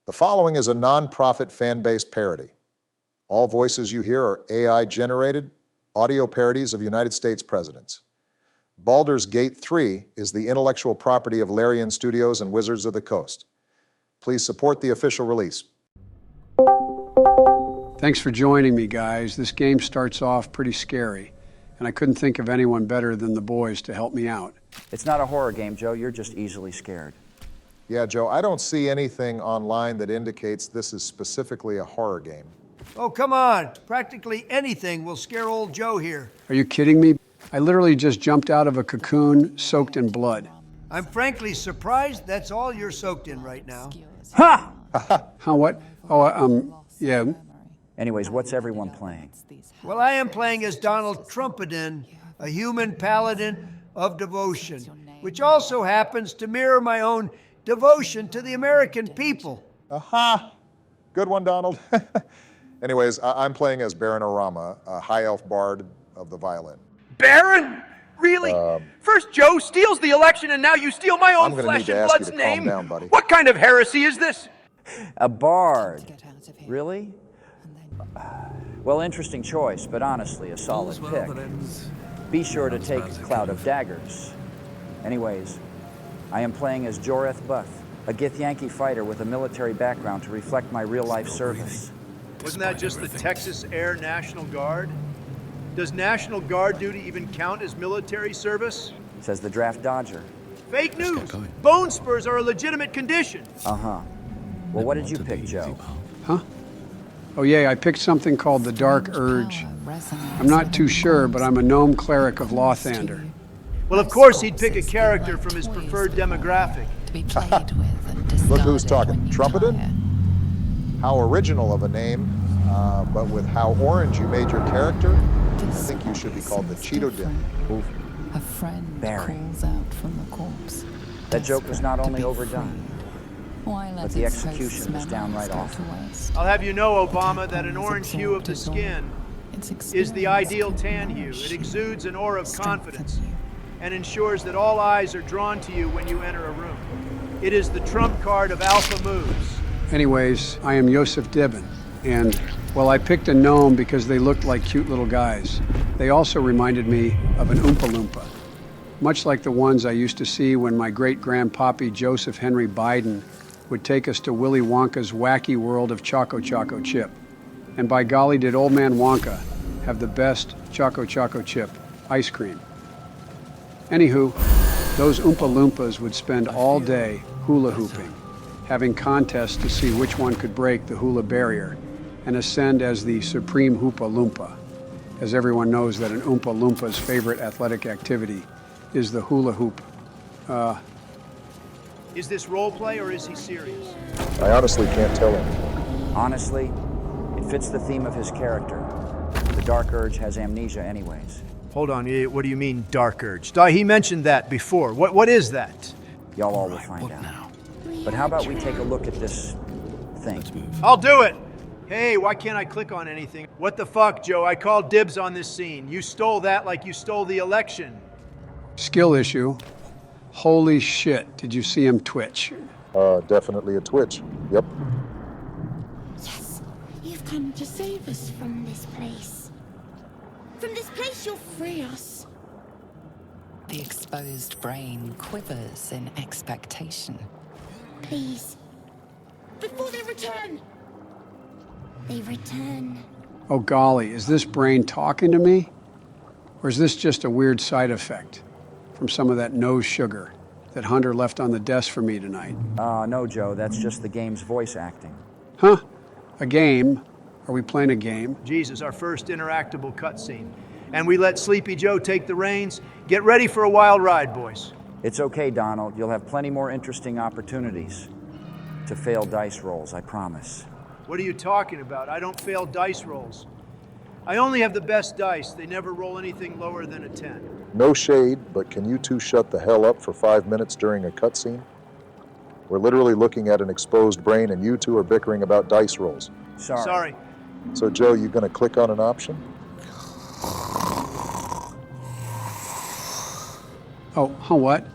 The following is a non-profit fan-based parody. All voices you hear are AI-generated audio parodies of United States presidents. Baldur's Gate 3 is the intellectual property of Larian Studios and Wizards of the Coast. Please support the official release. Thanks for joining me, guys. This game starts off pretty scary, and I couldn't think of anyone better than the boys to help me out. It's not a horror game, Joe. You're just easily scared. Yeah, Joe, I don't see anything online that indicates this is specifically a horror game. Oh, come on. Practically anything will scare old Joe here. Are you kidding me? I literally just jumped out of a cocoon soaked in blood. I'm frankly surprised that's all you're soaked in right now. Ha! Huh, what? Oh, yeah. Anyways, what's everyone playing? Well, I am playing as Donald Trumpeldin, a human paladin of devotion, which also happens to mirror my own devotion to the American people. Aha! Good one, Donald. Anyways, I'm playing as Baron Arama, a high elf bard of the violin. Baron? Really? First Joe steals the election and now you steal my own I'm gonna flesh need to and ask you blood's to name? calm down, buddy. What kind of heresy is this? A bard. Really? Well, interesting choice, but honestly, a solid pick. Be sure to take Cloud of Daggers. Anyways, I am playing as Joreth Buth, a Githyanki fighter with a military background to reflect my real-life service. Wasn't that just the Texas Air National Guard? Does National Guard duty even count as military service? Says the draft dodger. Fake news! Bone spurs are a legitimate condition. Uh-huh. Well, what did you pick, Joe? Huh? Oh, yeah, I picked something called the Dark Urge. I'm not too sure, but I'm a gnome cleric of Lothander. Well, of course he'd pick a character from his preferred demographic. Look who's talking. Trumpetin? How original of a name, but with how orange you made your character, I think you should be called the Cheeto Dip. A friend Barry. calls out from the corpse. That joke was not only overdone, Why let but the its execution was host's downright memories awful. go to waste? I'll have you know, Obama, that an orange hue of the skin Its is the ideal tan hue. experience It exudes an aura of strengthens confidence you. and ensures that all eyes are drawn to you when you enter a room. It is the trump card of alpha moves. Anyways, I am Yosef Dibin, and, well, I picked a gnome because they looked like cute little guys. They also reminded me of an Oompa Loompa, much like the ones I used to see when my great-grandpappy Joseph Henry Biden would take us to Willy Wonka's wacky world of Choco Choco Chip. And by golly, did old man Wonka have the best Choco Choco Chip ice cream. Anywho, those Oompa Loompas would spend all day hula hooping, having contests to see which one could break the hula barrier and ascend as the supreme Hoopa Loompa, as everyone knows that an Oompa Loompa's favorite athletic activity is the hula hoop. Is this role play or is he serious? I honestly can't tell anymore. Honestly, it fits the theme of his character. The Dark Urge has amnesia anyways. Hold on, what do you mean, dark urge? He mentioned that before. What is that? Y'all all will find out. But how about we take a look at this thing? I'll do it! Hey, why can't I click on anything? What the fuck, Joe? I called dibs on this scene. You stole that like you stole the election. Skill issue. Holy shit, did you see him twitch? Definitely a twitch. Yep. Yes, you've come to save us from this place. From this place, you'll free us. The exposed brain quivers in expectation. Please. Before they return. They return. Oh golly, is this brain talking to me? Or is this just a weird side effect from some of that nose sugar that Hunter left on the desk for me tonight? No, Joe, that's just the game's voice acting. Huh? A game? Are we playing a game? Jesus, our first interactable cutscene. And we let Sleepy Joe take the reins. Get ready for a wild ride, boys. It's okay, Donald. You'll have plenty more interesting opportunities to fail dice rolls, I promise. What are you talking about? I don't fail dice rolls. I only have the best dice. They never roll anything lower than a 10. No shade, but can you two shut the hell up for 5 minutes during a cutscene? We're literally looking at an exposed brain and you two are bickering about dice rolls. Sorry. So, Joe, you gonna click on an option? Oh, what?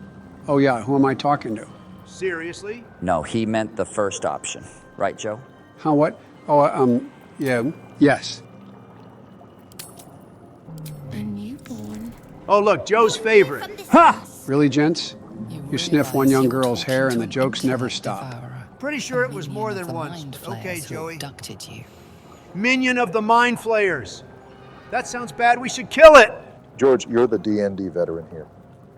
Oh yeah, who am I talking to? Seriously? No, he meant the first option. Right, Joe? Huh, what? Oh, yeah, yes. A newborn. Oh, look, Joe's favorite. From this Ha! house. Really, gents? You sniff one realize young you're girl's talking hair to and the an jokes never intellect stop. devourer, Pretty a sure it was minion more of than the once, mind but okay, flayers who Joey. abducted you. Minion of the Mind Flayers. That sounds bad. We should kill it. George, you're the D&D veteran here.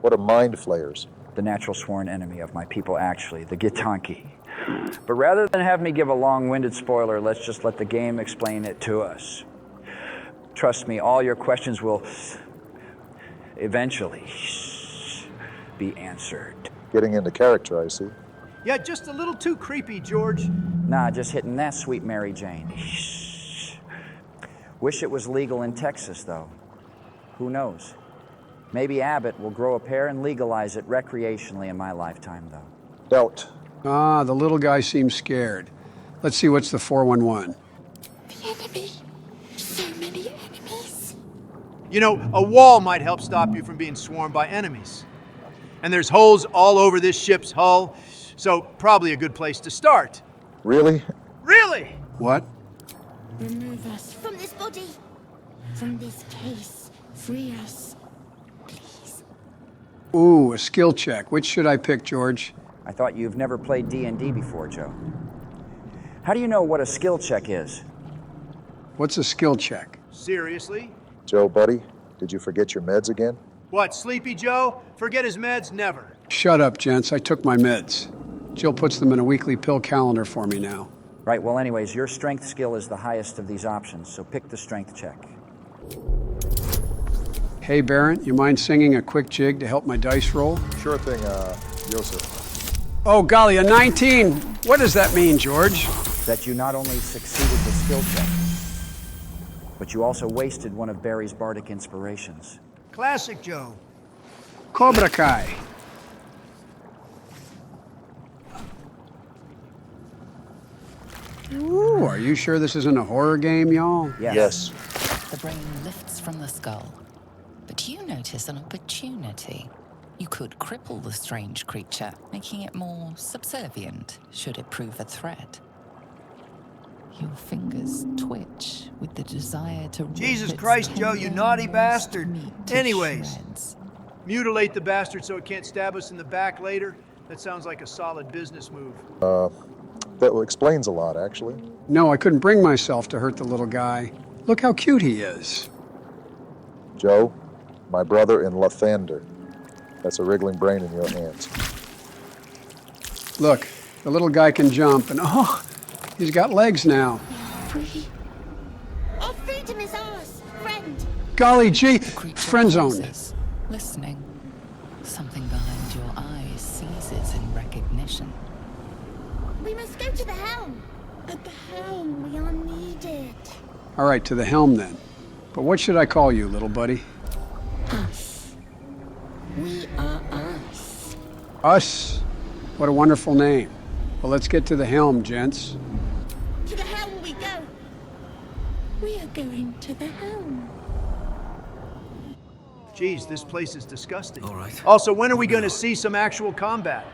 What are mind flayers? The natural sworn enemy of my people, actually, the Githyanki. But rather than have me give a long-winded spoiler, let's just let the game explain it to us. Trust me, all your questions will eventually be answered. Getting into character, I see. Yeah, just a little too creepy, George. Nah, just hitting that sweet Mary Jane. Wish it was legal in Texas, though. Who knows? Maybe Abbott will grow a pair and legalize it recreationally in my lifetime, though. Doubt. Ah, the little guy seems scared. Let's see what's the 411. The enemy. So many enemies. You know, a wall might help stop you from being swarmed by enemies. And there's holes all over this ship's hull, so probably a good place to start. Really? Really? What? Remove us from this body. From this case. Free us. Please. Ooh, a skill check. Which should I pick, George? I thought you've never played D&D before, Joe. How do you know what a skill check is? What's a skill check? Seriously? Joe, buddy, did you forget your meds again? What, Sleepy Joe? Forget his meds? Never. Shut up, gents. I took my meds. Jill puts them in a weekly pill calendar for me now. Right, well anyways, your strength skill is the highest of these options, so pick the strength check. Hey, Baron, you mind singing a quick jig to help my dice roll? Sure thing, Joseph. Oh, golly, a 19! What does that mean, George? That you not only succeeded the skill check, but you also wasted one of Barry's bardic inspirations. Classic Joe. Cobra Kai. Ooh, are you sure this isn't a horror game, y'all? Yes. The brain lifts from the skull. But you notice an opportunity. You could cripple the strange creature, making it more subservient, should it prove a threat. Your fingers twitch with the desire to rip Jesus its Christ, Joe, you tender naughty bastard. meat to Anyways. shreds. Mutilate the bastard so it can't stab us in the back later? That sounds like a solid business move. That explains a lot, actually. No, I couldn't bring myself to hurt the little guy. Look how cute he is. Joe, my brother in Lathander. That's a wriggling brain in your hands. Look, the little guy can jump, and oh, he's got legs now. Free. Our freedom is ours, friend. Golly gee, Creature friend zoned. pauses, listening. Something behind your eyes seizes in recognition. We must go to the helm. At the helm, we are needed. All right, to the helm then. But what should I call you, little buddy? Us. We are us. Us? What a wonderful name. Well, let's get to the helm, gents. To the helm we go. We are going to the helm. Geez, this place is disgusting. All right. Also, when are we going to see some actual combat?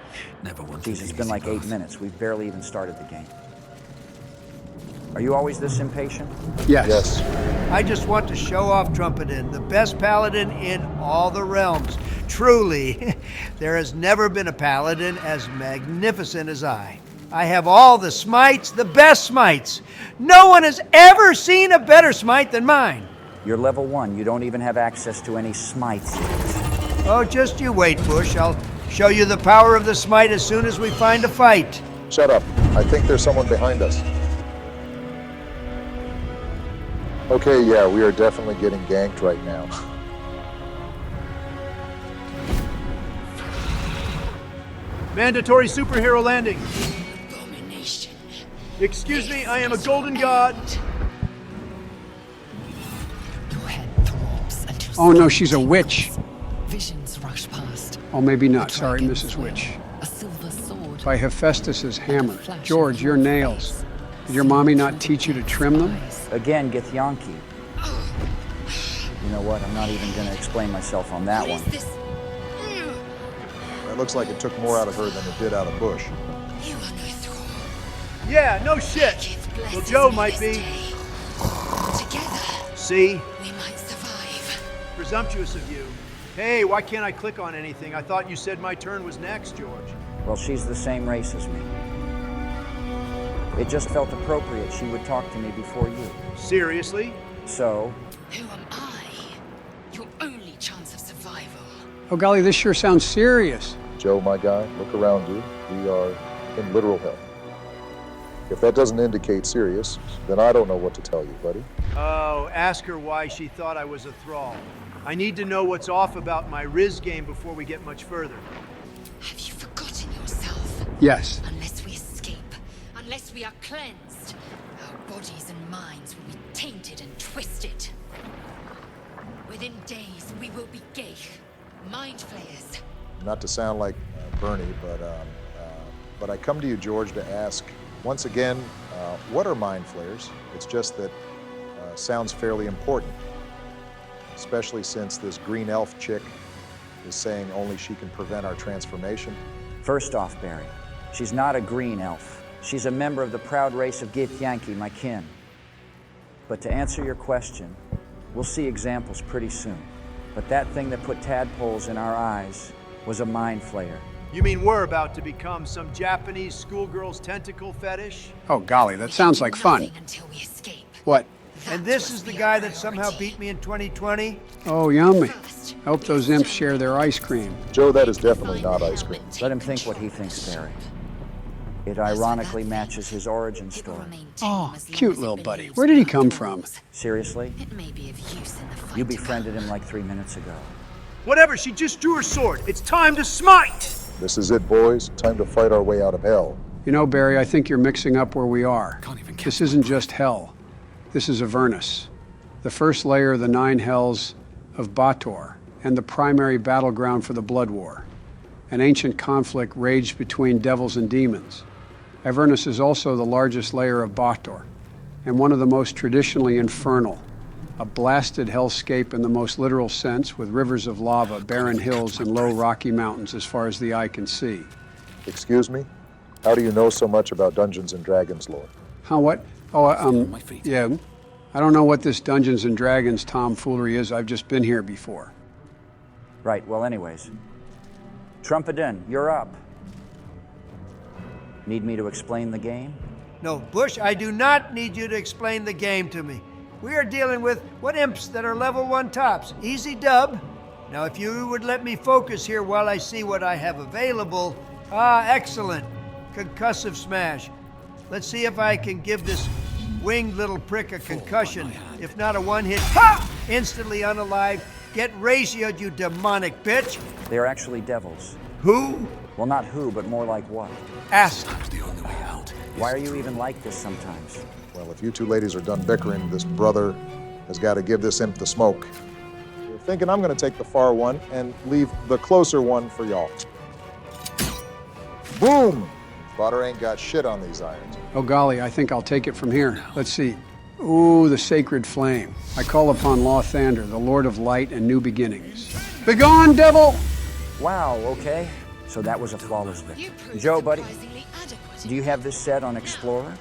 Never wanted Geez, the it's been easy like 8 path. minutes. We've barely even started the game. Are you always this impatient? Yes. Yes. I just want to show off Trumpetin, the best paladin in all the realms. Truly, there has never been a paladin as magnificent as I. I have all the smites, the best smites. No one has ever seen a better smite than mine. You're level 1. You don't even have access to any smites yet. Oh, just you wait, Bush. I'll show you the power of the smite as soon as we find a fight. Shut up. I think there's someone behind us. Okay, yeah, we are definitely getting ganked right now. Mandatory superhero landing. Abomination. Excuse me, I am a golden god. Your head throbs and your Oh, no, skin she's a witch. tingles. Visions rush past. Oh, maybe A not. Sorry, dragon's Mrs. will, Witch. A silver sword. By Hephaestus's hammer. flash George, of your your nails. face. Did your mommy not teach you to trim them? Eyes. Again, Githyanki. You know what? I'm not even going to explain myself on that one. This. That looks like it took more out of her than it did out of Bush. You are no thrall. Yeah, no shit. Well, Joe might be. Together, See? we might survive. Presumptuous of you. Hey, why can't I click on anything? I thought you said my turn was next, George. Well, she's the same race as me. It just felt appropriate she would talk to me before you. Seriously? So, Who am I? Your only chance of survival. Oh, golly, this sure sounds serious. Joe, my guy, look around you. We are in literal hell. If that doesn't indicate serious, then I don't know what to tell you, buddy. Oh, ask her why she thought I was a thrall. I need to know what's off about my Riz game before we get much further. Have you forgotten yourself? Yes. Unless we escape, unless we are cleansed, our bodies and minds will be tainted and twisted. Within days, we will be Geich, mind flayers. Not to sound like Bernie, but I come to you, George, to ask, once again, what are mind flayers? It's just that sounds fairly important, especially since this green elf chick is saying only she can prevent our transformation. first off, Barry, she's not a green elf. She's a member of the proud race of Githyanki, my kin. But to answer your question, we'll see examples pretty soon. But that thing that put tadpoles in our eyes was a mind flayer. You mean we're about to become some Japanese schoolgirl's tentacle fetish? Oh, golly, that sounds like fun. Nothing until we escape. What? And this is the guy that somehow beat me in 2020? Oh, yummy. I hope those imps share their ice cream. Joe, that is definitely not ice cream. Let him think what he thinks, Barry. It ironically matches his origin story. Oh, cute little buddy. Where did he come from? Seriously? It may be of use in the fight. You befriended him like 3 minutes ago. Whatever, she just drew her sword. It's time to smite! This is it, boys. Time to fight our way out of hell. You know, Barry, I think you're mixing up where we are. This isn't just hell. This is Avernus, the first layer of the 9 hells of Baldur, and the primary battleground for the Blood War. An ancient conflict raged between devils and demons. Avernus is also the largest layer of Baldur, and one of the most traditionally infernal. A blasted hellscape in the most literal sense, with rivers of lava, barren hills, and low rocky mountains as far as the eye can see. Excuse me? How do you know so much about Dungeons and Dragons lore? Huh, what? Oh, yeah. I don't know what this Dungeons and Dragons tomfoolery is. I've just been here before. Right, well, anyways. Trumpedin, you're up. Need me to explain the game? No, Bush, I do not need you to explain the game to me. We are dealing with what imps that are level 1 tops. Easy dub. Now, if you would let me focus here while I see what I have available. Ah, excellent. Concussive smash. Let's see if I can give this winged little prick a concussion. If not a one-hit, ha! Instantly unalive. Get ratioed, you demonic bitch. They are actually devils. Who? Well, not who, but more like what? Ask. Why are you even like this sometimes? Well, if you two ladies are done bickering, this brother has got to give this imp the smoke. You're thinking I'm going to take the far one and leave the closer one for y'all. Boom! Butter ain't got shit on these irons. Oh, golly, I think I'll take it from here. Let's see. Ooh, the sacred flame. I call upon Lae'zel, the Lord of Light and New Beginnings. Begone, devil! Wow, okay. So that was a flawless victory. Joe, buddy, do you have this set on Explorer?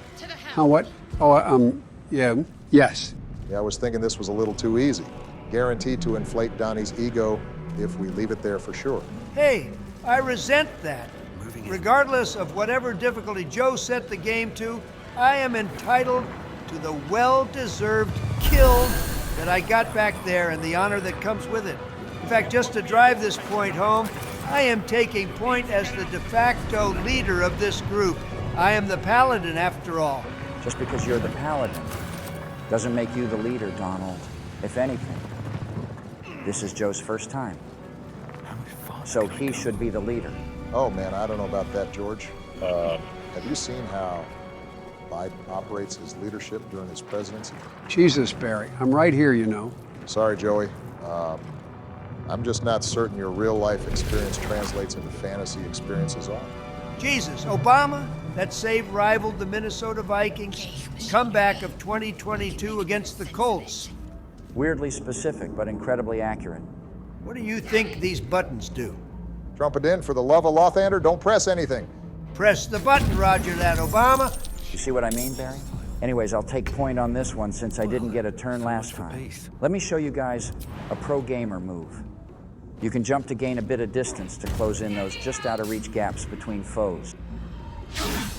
Huh, what? Oh, yeah. Yes. Yeah, I was thinking this was a little too easy. Guaranteed to inflate Donnie's ego if we leave it there for sure. Hey, I resent that. Regardless of whatever difficulty Joe set the game to, I am entitled to the well-deserved kill that I got back there and the honor that comes with it. In fact, just to drive this point home, I am taking point as the de facto leader of this group. I am the paladin, after all. Just because you're the paladin doesn't make you the leader, Donald. If anything, this is Joe's first time. So he should be the leader. Oh man, I don't know about that, George. Have you seen how Biden operates his leadership during his presidency? Jesus, Barry, I'm right here, you know. Sorry, Joey. I'm just not certain your real-life experience translates into fantasy experiences all. Jesus, Obama, that save rivaled the Minnesota Vikings comeback of 2022 against the Colts. Weirdly specific, but incredibly accurate. What do you think these buttons do? Trumpet in, for the love of Lae'zel, don't press anything. Press the button, Roger that, Obama. You see what I mean, Barry? Anyways, I'll take point on this one since I didn't get a turn last time. Let me show you guys a pro gamer move. You can jump to gain a bit of distance to close in those just out of reach gaps between foes.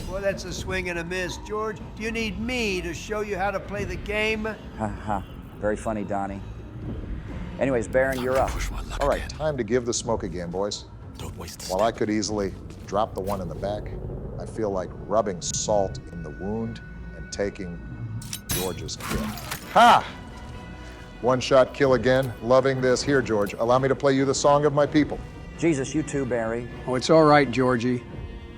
Boy, that's a swing and a miss. George, do you need me to show you how to play the game? Ha ha. Very funny, Donnie. Anyways, Baron, you're up. All right, time to give the smoke again, boys. While I could easily drop the one in the back, I feel like rubbing salt in the wound and taking George's kill. Ha! One-shot kill again. Loving this. Here, George, allow me to play you the song of my people. Jesus, you too, Barry. Oh, it's all right, Georgie.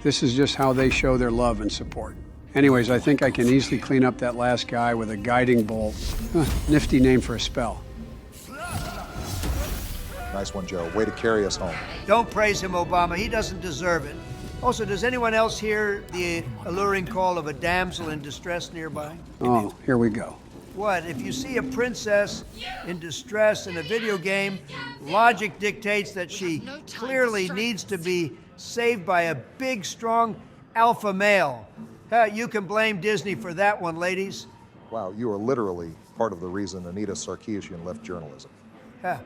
This is just how they show their love and support. Anyways, I think I can easily clean up that last guy with a guiding bolt. Nifty name for a spell. Nice one, Joe. Way to carry us home. Don't praise him, Obama. He doesn't deserve it. Also, does anyone else hear the alluring call of a damsel in distress nearby? Oh, here we go. What? If you see a princess in distress in a video game, logic dictates that she clearly needs to be saved by a big, strong alpha male. You can blame Disney for that one, ladies. Wow, you are literally part of the reason Anita Sarkeesian left journalism.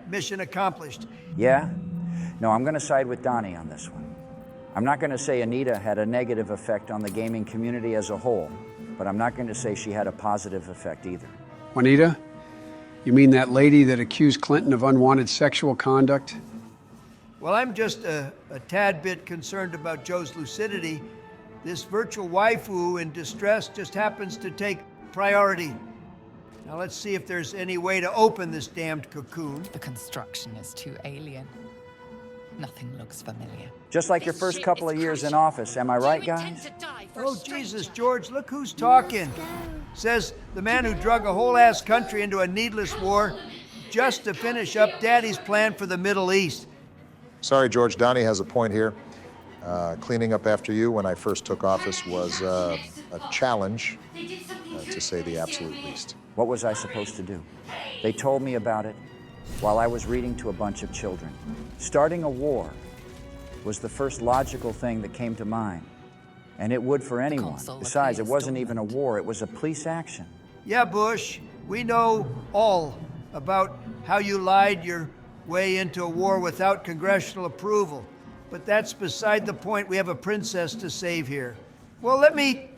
Mission accomplished. Yeah? No, I'm going to side with Donnie on this one. I'm not going to say Anita had a negative effect on the gaming community as a whole, but I'm not going to say she had a positive effect either. Juanita? You mean that lady that accused Clinton of unwanted sexual conduct? Well, I'm just a tad bit concerned about Joe's lucidity. This virtual waifu in distress just happens to take priority. Now let's see if there's any way to open this damned cocoon. The construction is too alien. Nothing looks familiar. Just like your first couple of years in office, am I right, guys? Oh, Jesus, George, look who's talking. Says the man who drug a whole ass country into a needless war just to finish up Daddy's plan for the Middle East. Sorry, George, Donnie has a point here. Cleaning up after you when I first took office was a challenge, to say the absolute least. What was I supposed to do? They told me about it while I was reading to a bunch of children. Starting a war was the first logical thing that came to mind. And it would for anyone. Besides, it wasn't even a war, it was a police action. Yeah, Bush, we know all about how you lied your way into a war without congressional approval. But that's beside the point. We have a princess to save here. Well, let me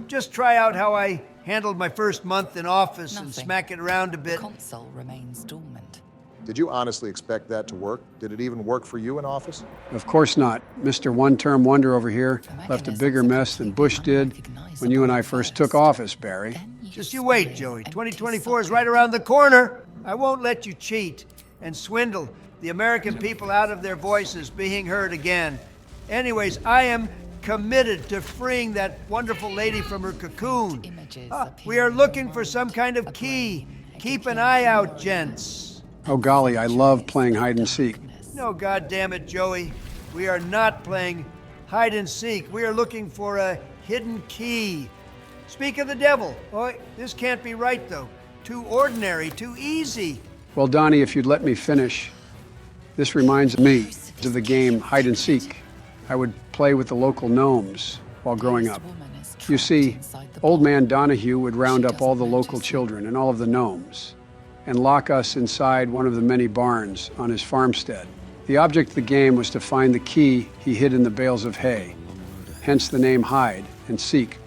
just try out how I handled my first month in office and smack it around a bit. The console remains dormant. Did you honestly expect that to work? Did it even work for you in office? Of course not. Mr. One-Term Wonder over here left a bigger mess than Bush did when you and I first took office, Barry. Just you wait, Joey. 2024 is right around the corner. I won't let you cheat and swindle the American people out of their voices being heard again. Anyways, I am committed to freeing that wonderful lady from her cocoon. We are looking for some kind of key. Keep an eye out, gents. Oh golly, I love playing hide and seek. No, goddammit, Joey. We are not playing hide and seek. We are looking for a hidden key. Speak of the devil. Oh, this can't be right, though. Too ordinary, too easy. Well, Donnie, if you'd let me finish. This reminds me of the game hide and seek. I would play with the local gnomes while growing up. You see, Old Man Donahue would round up all the local children and all of the gnomes and lock us inside one of the many barns on his farmstead. The object of the game was to find the key he hid in the bales of hay, hence the name hide and seek.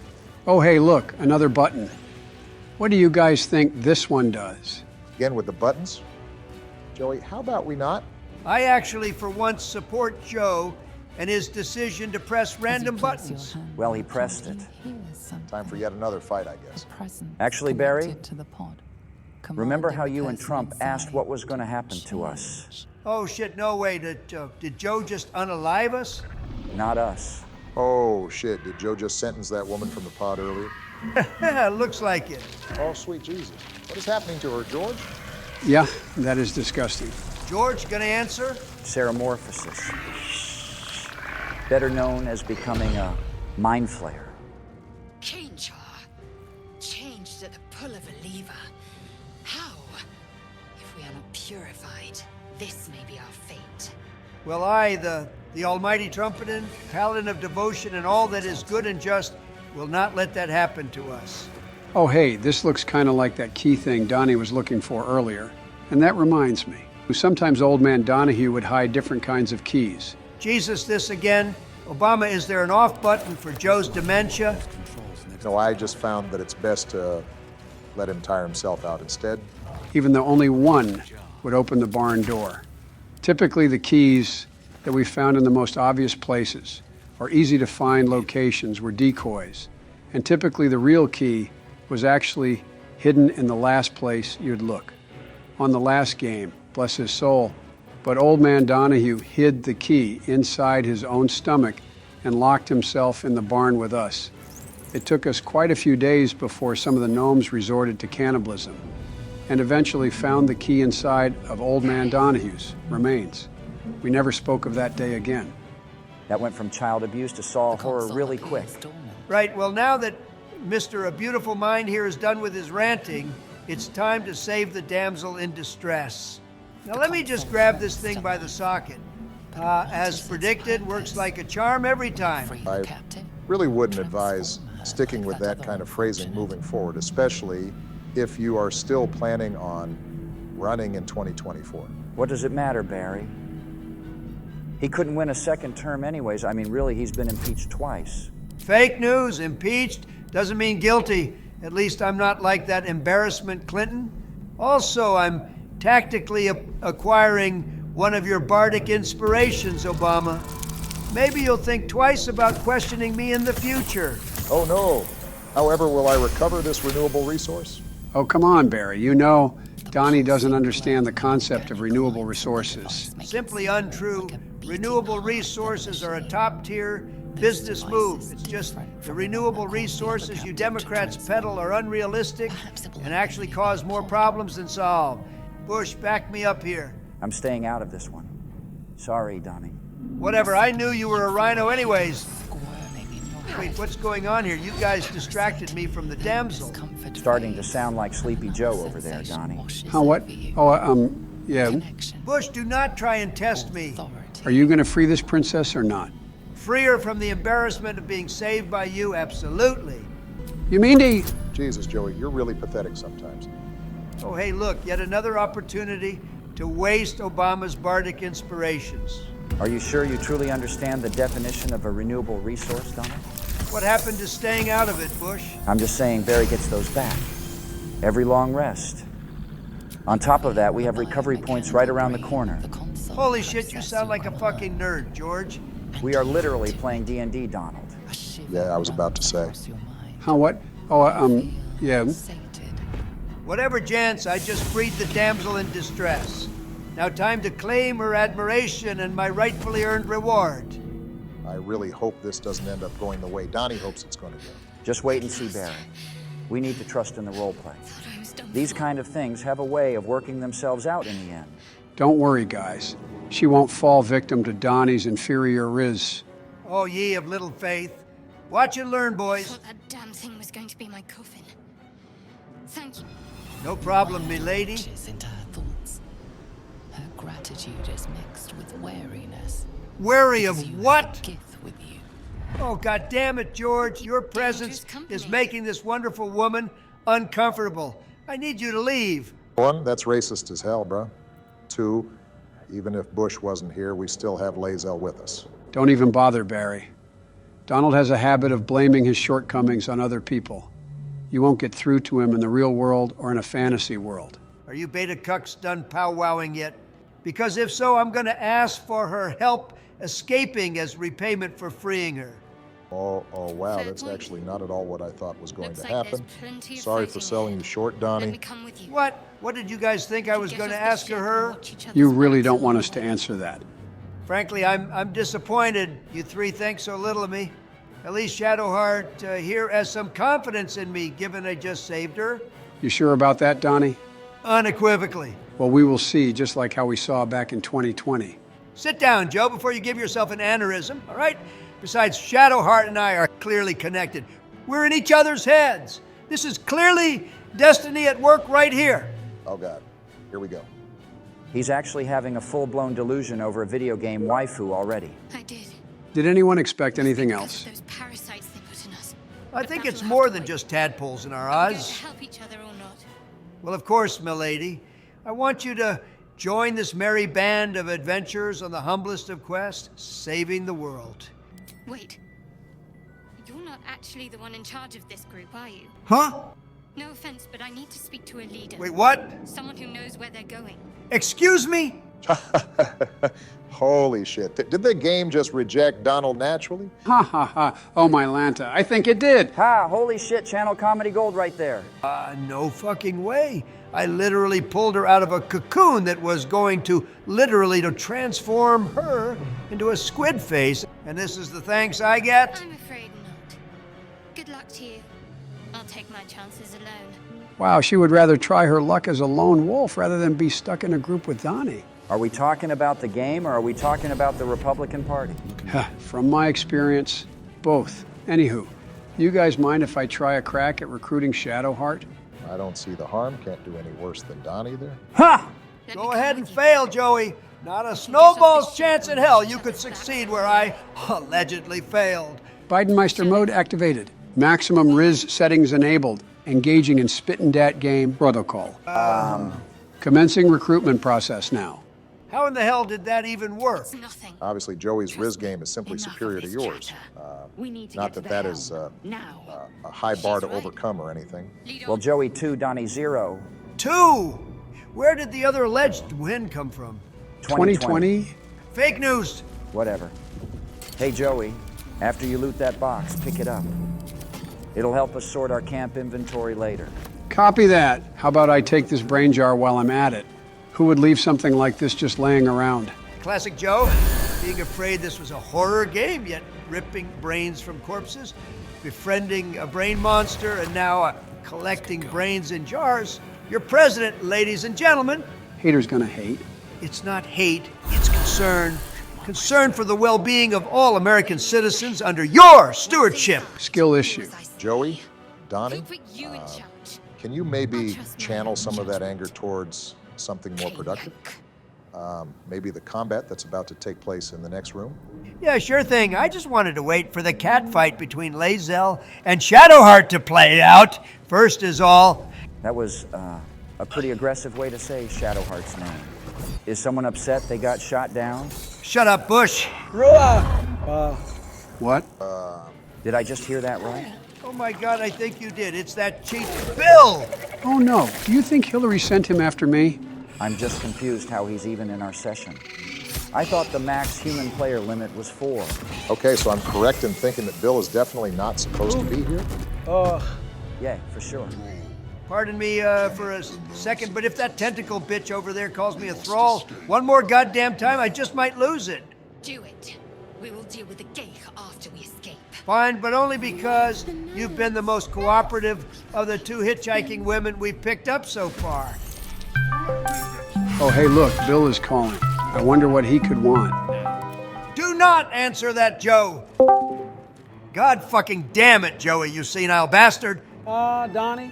Oh, hey, look, another button. What do you guys think this one does? Again with the buttons? Joey, how about we not? I actually, for once, support Joe and his decision to press random buttons. Well, he pressed it. Time for yet another fight, I guess. Actually, Barry, remember how you and Trump asked what was going to happen to us? Oh, shit, no way. Did Joe just unalive us? Not us. Oh, shit, did Joe just sentence that woman from the pod earlier? Looks like it. Oh, sweet Jesus. What is happening to her, George? Yeah, that is disgusting. George, gonna answer? Ceramorphosis. Better known as becoming a mind flayer. Change her. Changed at the pull of a lever. How? If we are not purified, this may be our fate. Well, I, the almighty trumpeter, paladin of devotion and all that is good and just, will not let that happen to us. Oh, hey, this looks kind of like that key thing Donnie was looking for earlier. And that reminds me, sometimes Old Man Donahue would hide different kinds of keys. Jesus, this again. Obama, is there an off button for Joe's dementia? No, I just found that it's best to let him tire himself out instead. Even though only one would open the barn door. Typically, the keys that we found in the most obvious places or easy to find locations were decoys. And typically, the real key was actually hidden in the last place you'd look. On the last game, bless his soul. But Old Man Donahue hid the key inside his own stomach and locked himself in the barn with us. It took us quite a few days before some of the gnomes resorted to cannibalism and eventually found the key inside of Old Man Donahue's remains. We never spoke of that day again. That went from child abuse to Saw horror really quick. Right, well, now that Mr. A Beautiful Mind here is done with his ranting, it's time to save the damsel in distress. Now let me just grab this thing by the socket. As predicted, works like a charm every time. I really wouldn't advise sticking with that kind of phrasing moving forward, especially if you are still planning on running in 2024. What does it matter, Barry? He couldn't win a second term anyways. I mean, really, he's been impeached twice. Fake news, impeached, doesn't mean guilty. At least I'm not like that embarrassment Clinton. Also, I'm tactically acquiring one of your bardic inspirations, Obama. Maybe you'll think twice about questioning me in the future. Oh no. However, will I recover this renewable resource? Oh, come on, Barry. You know Donnie doesn't understand the concept of renewable resources. Simply untrue. Renewable resources are a top-tier business move. It's just the renewable resources you Democrats peddle are unrealistic and actually cause more problems than solve. Bush, back me up here. I'm staying out of this one. Sorry, Donnie. Whatever, I knew you were a rhino anyways. Wait, what's going on here? You guys distracted me from the damsel. Starting to sound like Sleepy Joe over there, Donnie. How, what? Oh, yeah. Bush, do not try and test me. Are you gonna free this princess or not? Free her from the embarrassment of being saved by you, absolutely. You mean to... Jesus, Joey, you're really pathetic sometimes. Oh, hey, look, yet another opportunity to waste Obama's bardic inspirations. Are you sure you truly understand the definition of a renewable resource, Donnie? What happened to staying out of it, Bush? I'm just saying Barry gets those back. Every long rest. On top of that, we have recovery points right around the corner. Holy shit, you sound like a fucking nerd, George. We are literally playing D&D, Donald. Yeah, I was about to say. How, what? Oh, yeah. Whatever, gents, I just freed the damsel in distress. Now time to claim her admiration and my rightfully earned reward. I really hope this doesn't end up going the way Donnie hopes it's going to go. Just wait and see, Barry. We need to trust in the roleplay. These kind of things have a way of working themselves out in the end. Don't worry, guys. She won't fall victim to Donnie's inferior riz. Oh, ye of little faith. Watch and learn, I boys. thought that damn thing was going to be my coffin. Thank you. No problem, milady. Into her thoughts. Her gratitude is mixed with wariness. Wary of You what? have Gith with you. Oh, God damn it, George. Your presence is making this wonderful woman uncomfortable. I need you to leave. One, that's racist as hell, bro. Two, even if Bush wasn't here, we still have Lae'zel with us. Don't even bother, Barry. Donald has a habit of blaming his shortcomings on other people. You won't get through to him in the real world or in a fantasy world. Are you beta cucks done powwowing yet? Because if so, I'm going to ask for her help escaping as repayment for freeing her. Oh, wow, Fair that's point. actually not at all what I thought was going Looks to like happen. there's plenty of Sorry for fighting selling here. you short, Let Donnie. me come with you. What? What did you guys think I was Get going to off the ask ship of and her? watch each other's You really backs. don't want us to answer that. Frankly, I'm disappointed you three think so little of me. At least Shadowheart here has some confidence in me, given I just saved her. You sure about that, Donnie? Unequivocally. Well, we will see, just like how we saw back in 2020. Sit down, Joe, before you give yourself an aneurysm, all right? Besides, Shadowheart and I are clearly connected. We're in each other's heads. This is clearly destiny at work right here. Oh, God. Here we go. He's actually having a full-blown delusion over a video game waifu already. I did. Did anyone expect anything Because else? of those parasites they put in us. I think it's more than just tadpoles in our Are we going eyes. to help each other or not? Well, of course, milady. I want you to join this merry band of adventurers on the humblest of quests, saving the world. Wait. You're not actually the one in charge of this group, are you? Huh? No offense, but I need to speak to a leader. Wait, what? Someone who knows where they're going. Excuse me? Holy shit. Did the game just reject Donald naturally? Ha ha ha. Oh, my Lanta. I think it did. Ha! Holy shit, Channel Comedy Gold right there. No fucking way. I literally pulled her out of a cocoon that was going to literally to transform her into a squid face. And this is the thanks I get? I'm afraid not. Good luck to you. I'll take my chances alone. Wow, she would rather try her luck as a lone wolf rather than be stuck in a group with Donnie. Are we talking about the game or are we talking about the Republican Party? From my experience, both. Anywho, you guys mind if I try a crack at recruiting Shadowheart? I don't see the harm. Can't do any worse than Donnie there. Ha! Go ahead and fail, Joey. Not a snowball's chance in hell you could succeed where I allegedly failed. Bidenmeister mode activated. Maximum Riz settings enabled. Engaging in spit and dat game protocol. Commencing recruitment process now. How in the hell did that even work? It's nothing. Obviously, Joey's Riz game is simply Enough superior of to this yours. chatter. We need to Not get to that the that is now. a high bar to She's right. overcome or anything. Lead Well, on. Joey 2, Donnie 0. 2! Where did the other alleged win come from? 2020? Fake news! Whatever. Hey, Joey, after you loot that box, pick it up. It'll help us sort our camp inventory later. Copy that. How about I take this brain jar while I'm at it? Who would leave something like this just laying around? Classic Joe, being afraid this was a horror game, yet ripping brains from corpses, befriending a brain monster, and now collecting brains in jars. Your president, ladies and gentlemen. Haters gonna hate. It's not hate, it's concern. Concern for the well-being of all American citizens under your stewardship. Skill issue. Joey, Donnie, Who put you in charge? can you maybe channel some of that anger towards something more productive? Maybe the combat that's about to take place in the next room? Yeah, sure thing. I just wanted to wait for the cat fight between Lae'zel and Shadowheart to play out. First is all. That was a pretty aggressive way to say Shadowheart's name. Is someone upset they got shot down? Shut up, Bush. What? Did I just hear that right? Oh my God, I think you did. It's that cheat Bill. Oh no. Do you think Hillary sent him after me? I'm just confused how he's even in our session. I thought the max human player limit was 4. Okay, so I'm correct in thinking that Bill is definitely not supposed to be here? Yeah, for sure. Pardon me for a second, but if that tentacle bitch over there calls me a thrall one more goddamn time, I just might lose it. Do it. We will deal with the geich after we escape. Fine, but only because you've been the most cooperative of the 2 hitchhiking women we've picked up so far. Oh, hey, look, Bill is calling. I wonder what he could want. Do not answer that, Joe. God fucking damn it, Joey, you senile bastard. Donnie,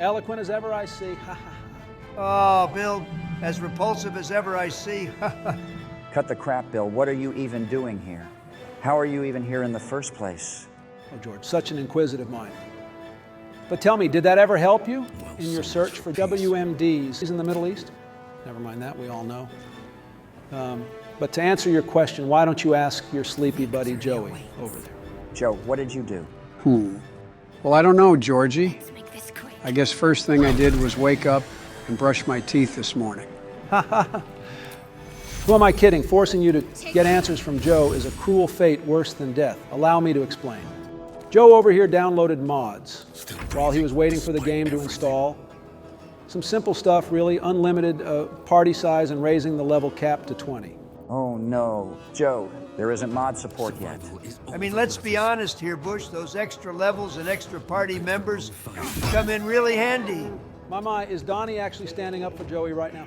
eloquent as ever I see. Ha ha. Oh, Bill, as repulsive as ever I see. Cut the crap, Bill. What are you even doing here? How are you even here in the first place? Oh, George, such an inquisitive mind. But tell me, did that ever help you in your search for WMDs in the Middle East? Never mind that, we all know. But to answer your question, why don't you ask your sleepy buddy Joey over there? Joe, what did you do? Well, I don't know, Georgie. Let's make this quick. I guess first thing I did was wake up and brush my teeth this morning. Who am I kidding? Forcing you to get answers from Joe is a cruel fate worse than death. Allow me to explain. Joe over here downloaded mods while he was waiting for the game to install. Some simple stuff, really, unlimited party size and raising the level cap to 20. Oh no, Joe, there isn't mod support yet. I mean, let's be honest here, Bush. Those extra levels and extra party members come in really handy. My, is Donnie actually standing up for Joey right now?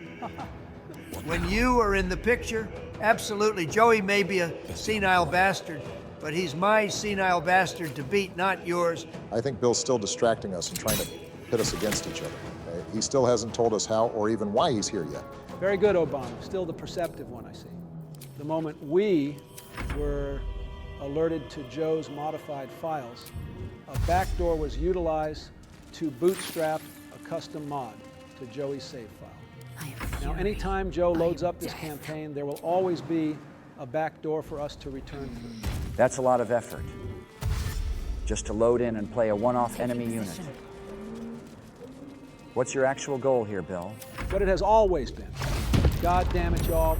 When you are in the picture, absolutely. Joey may be a senile bastard, but he's my senile bastard to beat, not yours. I think Bill's still distracting us and trying to pit us against each other. Okay? He still hasn't told us how or even why he's here yet. Very good, Obama. Still the perceptive one, I see. The moment we were alerted to Joe's modified files, a backdoor was utilized to bootstrap a custom mod to Joey's save file. Now, anytime Joe loads up this campaign, there will always be a backdoor for us to return through. That's a lot of effort. Just to load in and play a one-off enemy unit. What's your actual goal here, Bill? What it has always been. God damn it, y'all.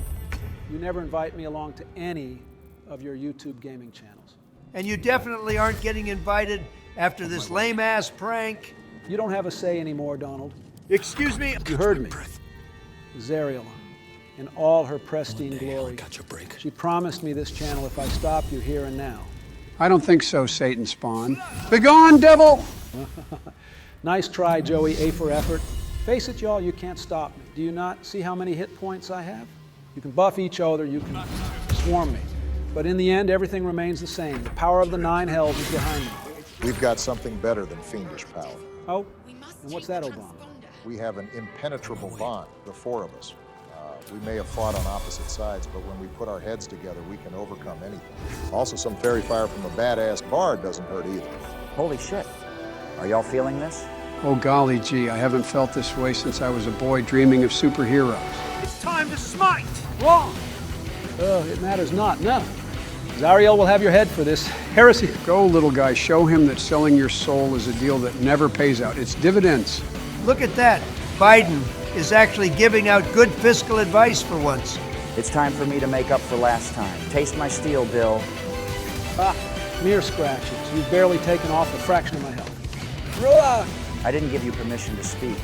You never invite me along to any of your YouTube gaming channels. And you definitely aren't getting invited after this lame-ass prank. You don't have a say anymore, Donald. Excuse me? You heard me. Zariel, in all her pristine glory. She promised me this channel if I stop you here and now. I don't think so, Satan spawn. Begone, devil! Nice try, Joey. A for effort. Face it, y'all, you can't stop me. Do you not see how many hit points I have? You can buff each other, you can swarm me. But in the end, everything remains the same. The power of the nine hells is behind me. We've got something better than fiendish power. Oh? And what's that, Obama? We have an impenetrable bond, the four of us. We may have fought on opposite sides, but when we put our heads together, we can overcome anything. Also, some fairy fire from a badass bard doesn't hurt either. Holy shit. Are y'all feeling this? Oh golly gee, I haven't felt this way since I was a boy dreaming of superheroes. It's time to smite! Wrong! It matters not, none. Zariel will have your head for this heresy. Go, little guy, show him that selling your soul is a deal that never pays out. It's dividends. Look at that. Biden is actually giving out good fiscal advice for once. It's time for me to make up for last time. Taste my steel, Bill. Mere scratches. You've barely taken off a fraction of my health. Ruah! I didn't give you permission to speak.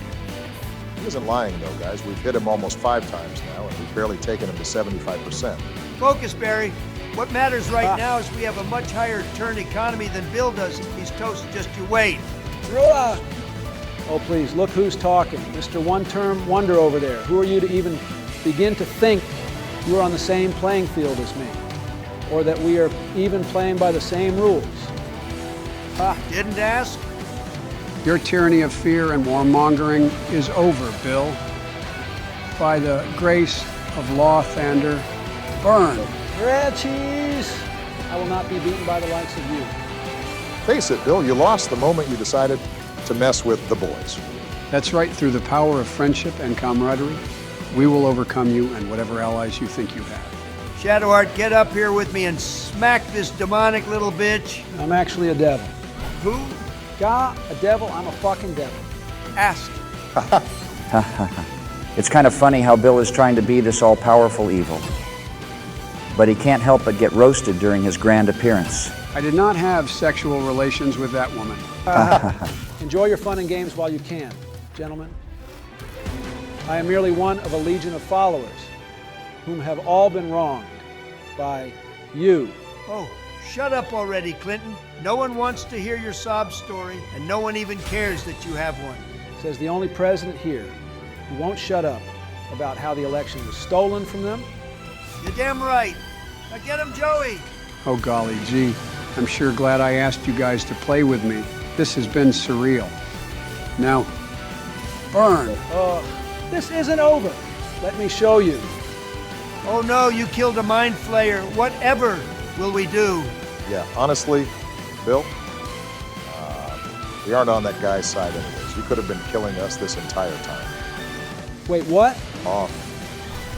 He isn't lying, though, guys. We've hit him almost 5 times now, and we've barely taken him to 75%. Focus, Barry. What matters right now is we have a much higher turn economy than Bill does. He's toast, just you wait. Ruah! Oh, please, look who's talking. Mr. One-Term Wonder over there. Who are you to even begin to think you're on the same playing field as me? Or that we are even playing by the same rules? Didn't ask? Your tyranny of fear and warmongering is over, Bill. By the grace of Lathander, burn. Red cheese! I will not be beaten by the likes of you. Face it, Bill, you lost the moment you decided to mess with the boys. That's right, through the power of friendship and camaraderie, we will overcome you and whatever allies you think you have. Shadowheart, get up here with me and smack this demonic little bitch. I'm actually a devil. Who? God, a devil? I'm a fucking devil. Asked. It's kind of funny how Bill is trying to be this all-powerful evil. But he can't help but get roasted during his grand appearance. I did not have sexual relations with that woman. Enjoy your fun and games while you can, gentlemen. I am merely one of a legion of followers whom have all been wronged by you. Oh, shut up already, Clinton. No one wants to hear your sob story, and no one even cares that you have one. Says the only president here who won't shut up about how the election was stolen from them. You're damn right. Now get him, Joey. Oh golly gee, I'm sure glad I asked you guys to play with me. This has been surreal. Now, burn. This isn't over. Let me show you. Oh no, you killed a mind flayer. Whatever will we do? Yeah, honestly, Bill, we aren't on that guy's side anyways. You could have been killing us this entire time. Wait, what? Oh,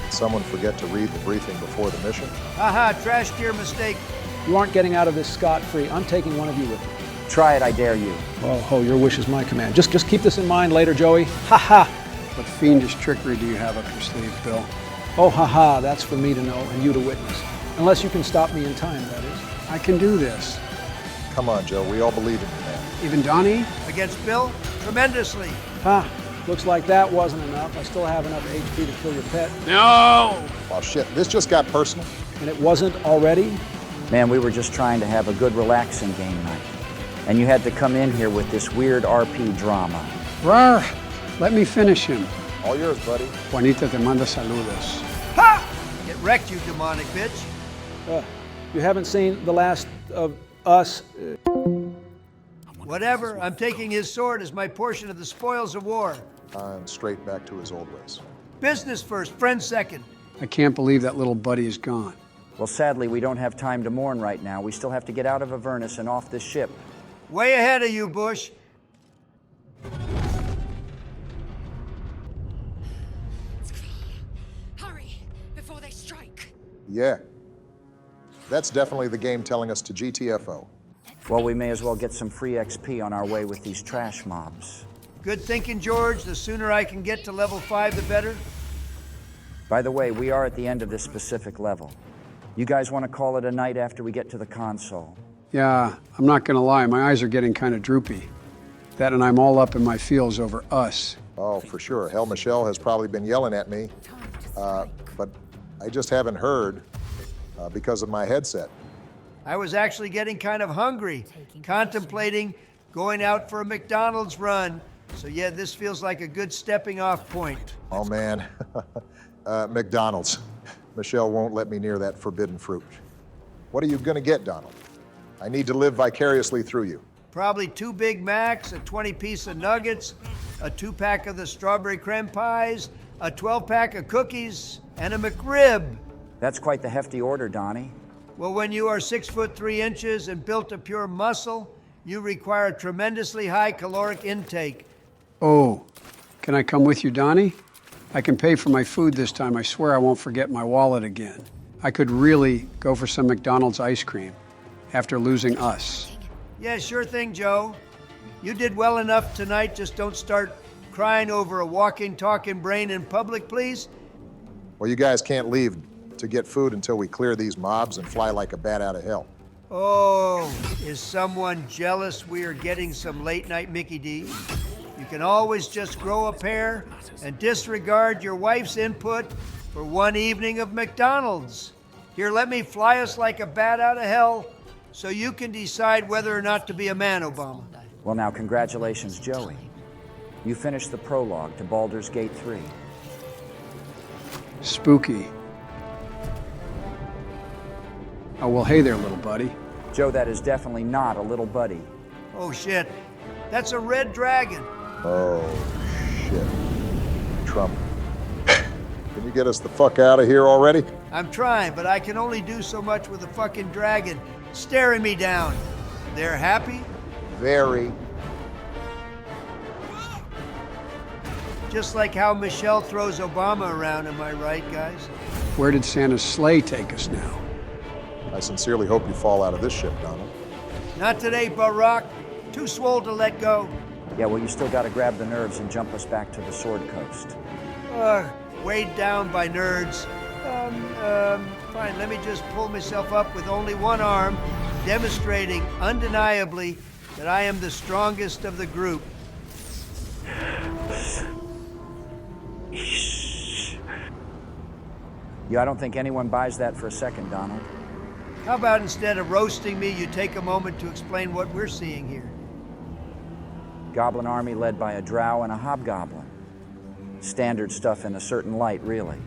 did someone forget to read the briefing before the mission? Haha, trashed your mistake. You aren't getting out of this scot-free. I'm taking one of you with me. Try it, I dare you. Oh, your wish is my command. Just keep this in mind later, Joey. Ha ha! What fiendish trickery do you have up your sleeve, Bill? Oh, ha ha, that's for me to know and you to witness. Unless you can stop me in time, that is. I can do this. Come on, Joe, we all believe in you, man. Even Donnie? Against Bill? Tremendously. Ha! Looks like that wasn't enough. I still have enough HP to kill your pet. No! Oh shit, this just got personal. And it wasn't already? Man, we were just trying to have a good relaxing game night. And you had to come in here with this weird RP drama. Rar! Let me finish him. All yours, buddy. Juanita te manda saludos. Ha! Get wrecked, you demonic bitch. You haven't seen the last of us. Whatever, I'm taking his sword as my portion of the spoils of war. And straight back to his old ways. Business first, friends second. I can't believe that little buddy is gone. Well, sadly, we don't have time to mourn right now. We still have to get out of Avernus and off this ship. Way ahead of you, Bush. Hurry, before they strike. Yeah. That's definitely the game telling us to GTFO. Well, we may as well get some free XP on our way with these trash mobs. Good thinking, George. The sooner I can get to level 5, the better. By the way, we are at the end of this specific level. You guys want to call it a night after we get to the console? Yeah, I'm not gonna lie, my eyes are getting kind of droopy. That and I'm all up in my feels over us. Oh, for sure. Hell, Michelle has probably been yelling at me, but I just haven't heard because of my headset. I was actually getting kind of hungry, contemplating going out for a McDonald's run. So yeah, this feels like a good stepping off point. Oh man, McDonald's. Michelle won't let me near that forbidden fruit. What are you gonna get, Donald? I need to live vicariously through you. Probably 2 Big Macs, a 20-piece of nuggets, a 2-pack of the strawberry creme pies, a 12-pack of cookies, and a McRib. That's quite the hefty order, Donnie. Well, when you are 6 foot 3 inches and built of pure muscle, you require a tremendously high caloric intake. Oh, can I come with you, Donnie? I can pay for my food this time. I swear I won't forget my wallet again. I could really go for some McDonald's ice cream after losing us. Yeah, sure thing, Joe. You did well enough tonight. Just don't start crying over a walking, talking brain in public, please. Well, you guys can't leave to get food until we clear these mobs and fly like a bat out of hell. Oh, is someone jealous we are getting some late-night Mickey D's? You can always just grow a pair and disregard your wife's input for one evening of McDonald's. Here, let me fly us like a bat out of hell so you can decide whether or not to be a man, Obama. Well, now, congratulations, Joey. You finished the prologue to Baldur's Gate 3. Spooky. Oh, well, hey there, little buddy. Joe, that is definitely not a little buddy. Oh, shit. That's a red dragon. Oh, shit. Trump. Can you get us the fuck out of here already? I'm trying, but I can only do so much with a fucking dragon staring me down. They're happy? Very. Just like how Michelle throws Obama around, am I right, guys? Where did Santa's sleigh take us now? I sincerely hope you fall out of this ship, Donald. Not today, Barack. Too swole to let go. Yeah, well, you still got to grab the nerves and jump us back to the Sword Coast. Weighed down by nerds. Fine, let me just pull myself up with only one arm, demonstrating undeniably that I am the strongest of the group. Yeah, I don't think anyone buys that for a second, Donald. How about instead of roasting me, you take a moment to explain what we're seeing here? Goblin army led by a drow and a hobgoblin. Standard stuff in a certain light, really.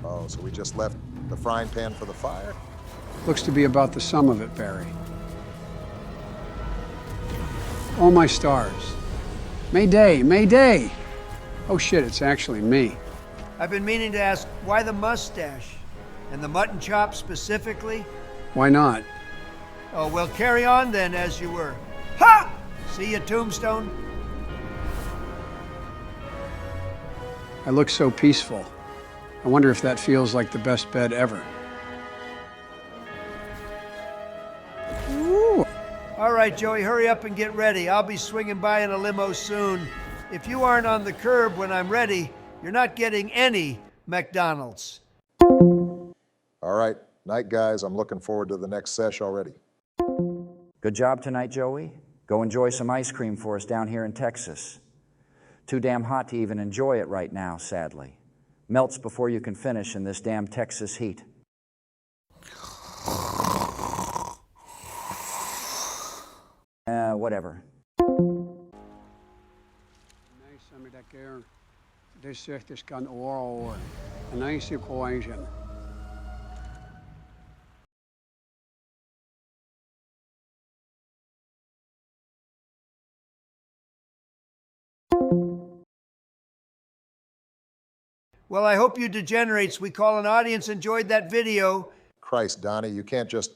Oh, so we just left the frying pan for the fire? Looks to be about the sum of it, Barry. Oh, my stars. Mayday, Mayday! Oh shit, it's actually me. I've been meaning to ask, why the mustache? And the mutton chop specifically? Why not? Oh, well, carry on then, as you were. Ha! See ya, Tombstone? I look so peaceful. I wonder if that feels like the best bed ever. Ooh. All right, Joey, hurry up and get ready. I'll be swinging by in a limo soon. If you aren't on the curb when I'm ready, you're not getting any McDonald's. All right. Night, guys. I'm looking forward to the next sesh already. Good job tonight, Joey. Go enjoy some ice cream for us down here in Texas. Too damn hot to even enjoy it right now, sadly. Melts before you can finish in this damn Texas heat. Whatever. Well, I hope you degenerates we call an audience enjoyed that video. Christ, Donnie, you can't just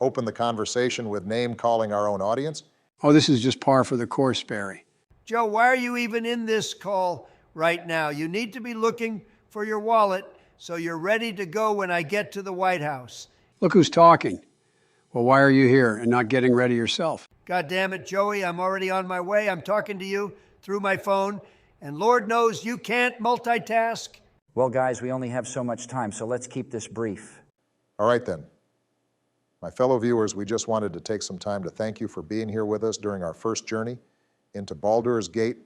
open the conversation with name-calling our own audience. Oh, this is just par for the course, Barry. Joe, why are you even in this call right now? You need to be looking for your wallet so you're ready to go when I get to the White House. Look who's talking. Well, why are you here and not getting ready yourself? God damn it, Joey, I'm already on my way. I'm talking to you through my phone, and Lord knows you can't multitask. Well, guys, we only have so much time, so let's keep this brief. All right, then. My fellow viewers, we just wanted to take some time to thank you for being here with us during our first journey into Baldur's Gate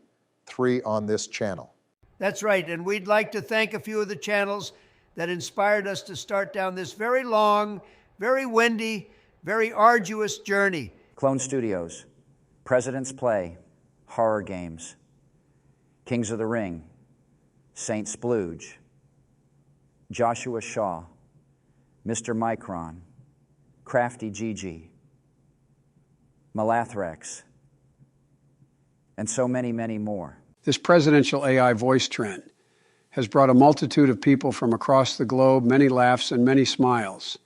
3 on this channel. That's right, and we'd like to thank a few of the channels that inspired us to start down this very long, very windy, very arduous journey. Clone Studios, President's Play, Horror Games, Kings of the Ring, Saint Splooge, Joshua Shaw, Mr. Micron, Crafty Gigi, Malathrex, and so many, many more. This presidential AI voice trend has brought a multitude of people from across the globe, many laughs and many smiles,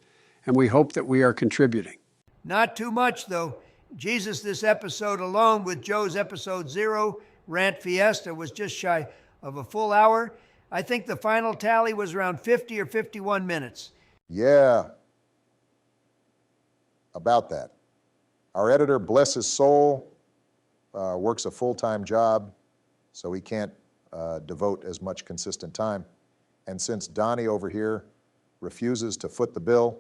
and we hope that we are contributing. Not too much, though. Jesus, this episode alone with Joe's episode 0, Rant Fiesta, was just shy of a full hour. I think the final tally was around 50 or 51 minutes. Yeah, about that. Our editor, bless his soul, works a full-time job, so he can't devote as much consistent time. And since Donnie over here refuses to foot the bill,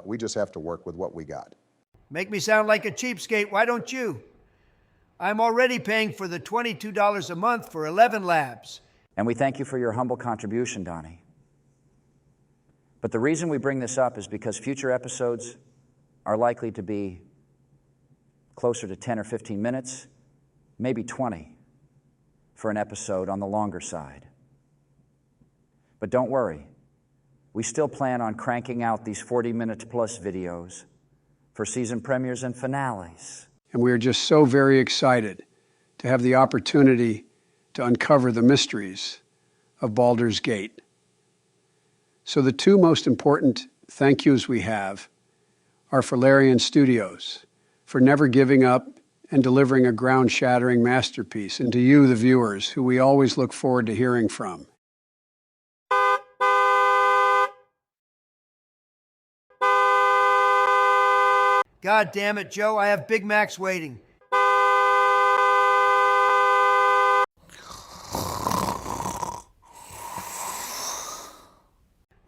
we just have to work with what we got. Make me sound like a cheapskate, why don't you? I'm already paying for the $22 a month for 11 labs. And we thank you for your humble contribution, Donnie. But the reason we bring this up is because future episodes are likely to be closer to 10 or 15 minutes, maybe 20 for an episode on the longer side. But don't worry, we still plan on cranking out these 40-minute plus videos for season premieres and finales. And we are just so very excited to have the opportunity to uncover the mysteries of Baldur's Gate. So the two most important thank yous we have are for Larian Studios for never giving up and delivering a ground-shattering masterpiece, and to you, the viewers, who we always look forward to hearing from. God damn it, Joe, I have Big Macs waiting.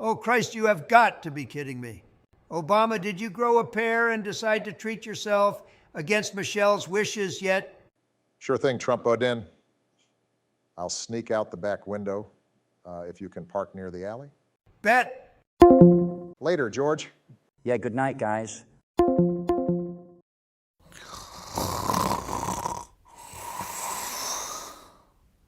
Oh, Christ, you have got to be kidding me. Obama, did you grow a pair and decide to treat yourself against Michelle's wishes yet? Sure thing, Trump Odin. I'll sneak out the back window if you can park near the alley. Bet. Later, George. Yeah, good night, guys.